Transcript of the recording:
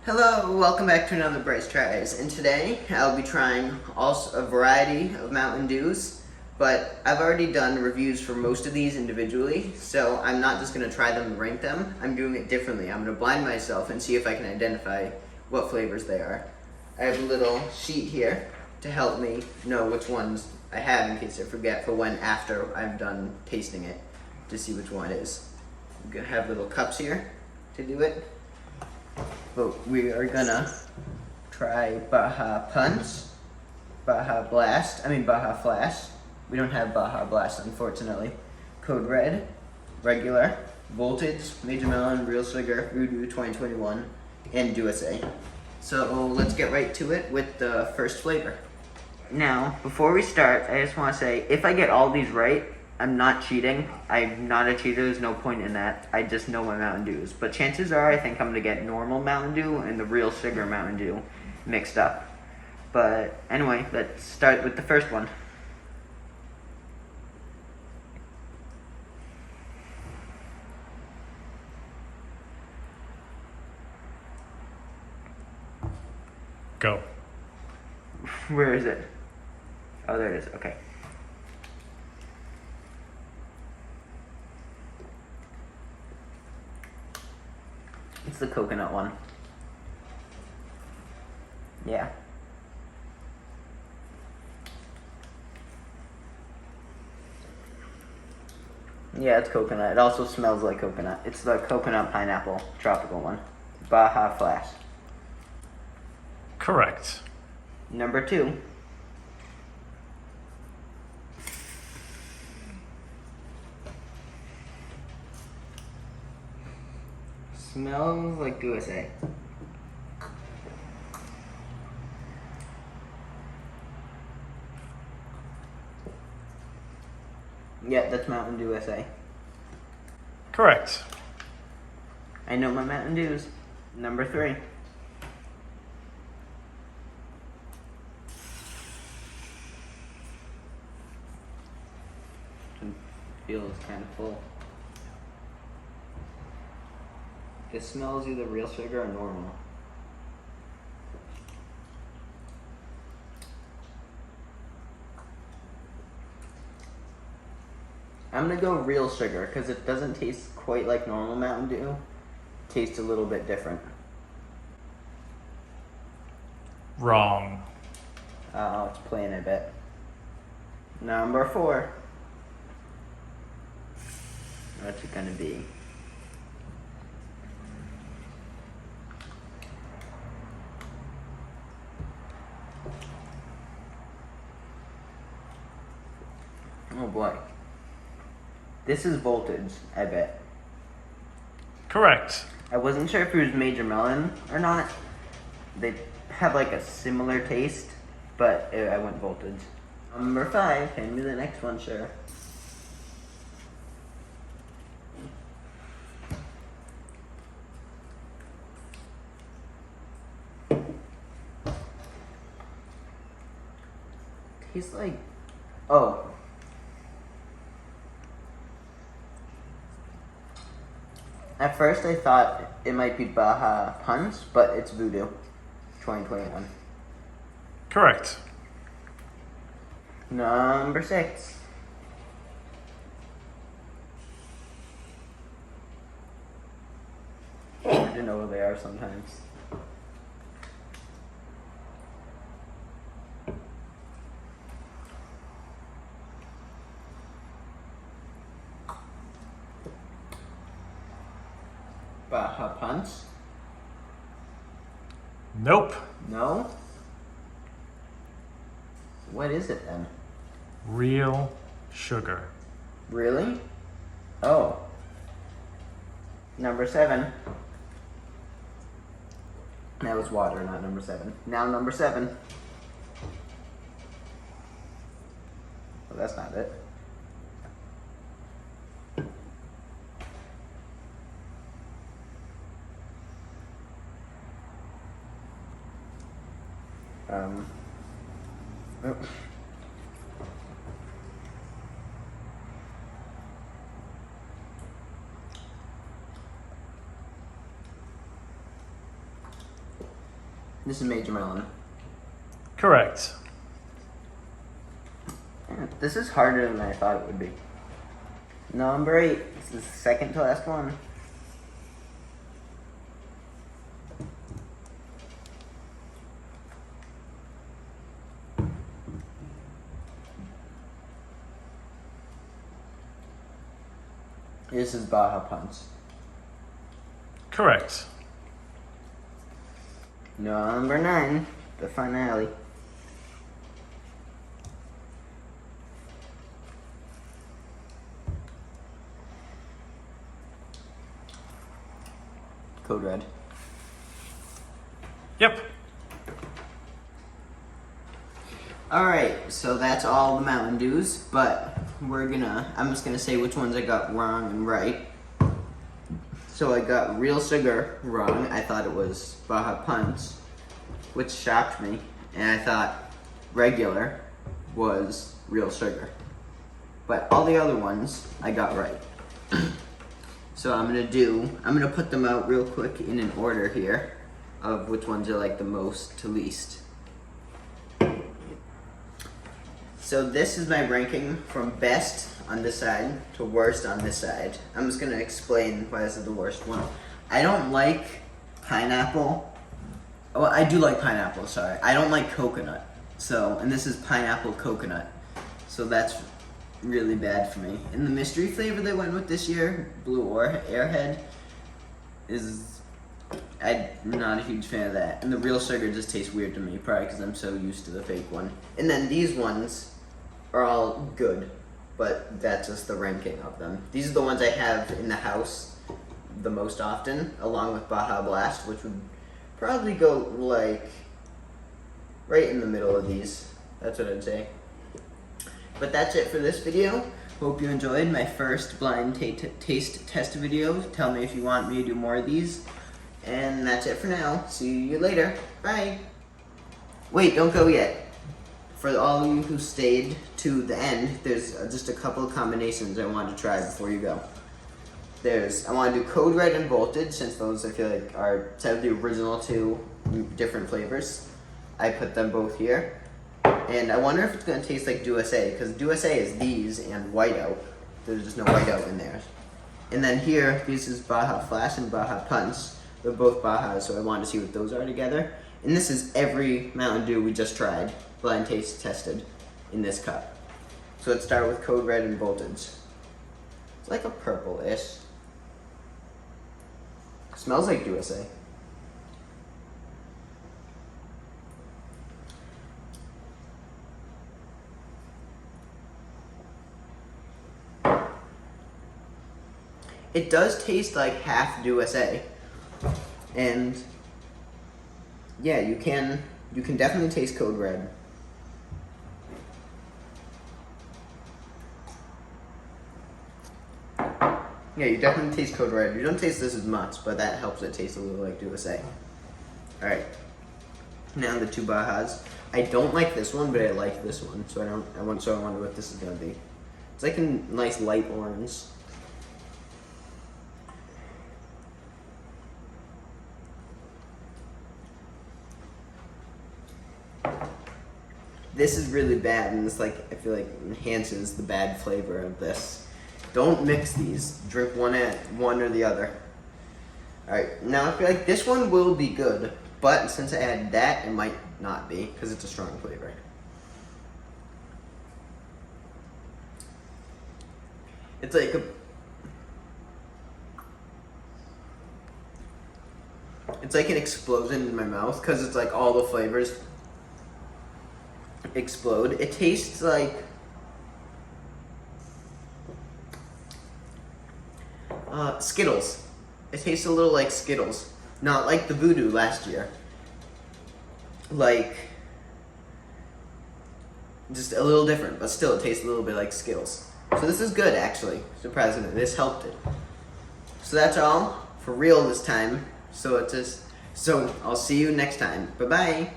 Hello, welcome back to another Bryce Tries, and today I'll be trying also a variety of Mountain Dews, but I've already done reviews for most of these individually, so I'm not just going to try them and rank them. I'm doing it differently. I'm going to blind myself and see if I can identify what flavors they are. I have a little sheet here to help me know which ones I have in case I forget for when after I've done tasting it to see which one it is. I'm going to have little cups here to do it. But we are gonna try Baja Punch, Baja Flash. We don't have Baja Blast, unfortunately. Code Red, Regular, Voltage, Major Melon, Real Sugar, Voodoo 2021, and USA. So let's get right to it with the first flavor. Now, before we start, I just want to say, if I get all these right, I'm not cheating. I'm not a cheater. There's no point in that. I just know my Mountain Dews. But chances are I think I'm going to get normal Mountain Dew and the Real Sugar Mountain Dew mixed up. But anyway, let's start with the first one. Go. Where is it? Oh, there it is. Okay. It's the coconut one. Yeah. Yeah, it's coconut. It also smells like coconut. It's the coconut pineapple tropical one. Baja Flash. Correct. Number 2. Smells like USA. Yeah, that's Mountain Dew USA. Correct. I know my Mountain Dews. Number 3. Feels kind of full. It smells either real sugar or normal. I'm gonna go real sugar because it doesn't taste quite like normal Mountain Dew. It tastes a little bit different. Wrong. Oh, it's plain, I bet. Number 4. What's it gonna be? Oh boy. This is Voltage, I bet. Correct. I wasn't sure if it was Major Melon or not. They have like a similar taste, but I went Voltage. Number 5, hand me the next one, sure. Tastes like, oh. At first I thought it might be Baja Punch, but it's Voodoo 2021. Correct. Number 6. Hard to know where they are sometimes. Baja Punch? Nope. No? What is it then? Real sugar. Really? Oh. Number 7. That was water, not number 7. Now number 7. Well, that's not it. Oh. This is Major Melon. Correct. Yeah, this is harder than I thought it would be. Number 8. This is the second to last one. This is Baja Punch. Correct. Number 9. The finale. Code Red. Yep. Alright, so that's all the Mountain Dews, but I'm just gonna say which ones I got wrong and right. So I got Real Sugar wrong. I thought it was Baja Punch, which shocked me, and I thought regular was Real Sugar. But all the other ones I got right. So I'm gonna put them out real quick in an order here of which ones are like the most to least. So this is my ranking from best on this side to worst on this side. I'm just gonna explain why this is the worst one. I don't like pineapple. Oh, I do like pineapple, sorry. I don't like coconut. So, and this is pineapple coconut. So that's really bad for me. And the mystery flavor they went with this year, Blue or Airhead, I'm not a huge fan of that. And the Real Sugar just tastes weird to me, probably because I'm so used to the fake one. And then these ones are all good, but that's just the ranking of them. These are the ones I have in the house the most often, along with Baja Blast, which would probably go like right in the middle of these. That's what I'd say. But that's it for this video. Hope you enjoyed my first blind taste test video. Tell me if you want me to do more of these. And that's it for now. See you later. Bye. Wait, don't go yet. For all of you who stayed to the end, there's just a couple of combinations I wanted to try before you go. I want to do Code Red and Voltage, since those I feel like are instead of the original two different flavors. I put them both here. And I wonder if it's going to taste like Duo-A, because Duo-A is these and Whiteout. There's just no Whiteout in there. And then here, this is Baja Flash and Baja Punch. They're both Bajas, so I wanted to see what those are together. And this is every Mountain Dew we just tried, blind taste tested, in this cup. So let's start with Code Red and Voltage. It's like a purple-ish. Smells like Duo-A. It does taste like half Duo-A. And yeah, you can definitely taste Code Red. Yeah, you definitely taste Code Red. You don't taste this as much, but that helps it taste a little like Duo-A. Alright. Now the two Bajas. I don't like this one, but I like this one. So I wonder what this is gonna be. It's like a nice light orange. This is really bad, and this I feel like enhances the bad flavor of this. Don't mix these. Drink one or the other. Alright, now I feel like this one will be good, but since I add that, it might not be, because it's a strong flavor. It's like an explosion in my mouth, because it's like all the flavors explode. It tastes like Skittles. It tastes a little like Skittles, not like the Voodoo last year. Like just a little different, but still it tastes a little bit like Skittles. So this is good, actually. Surprisingly, this helped it. So that's all for real this time. So I'll see you next time. Bye bye.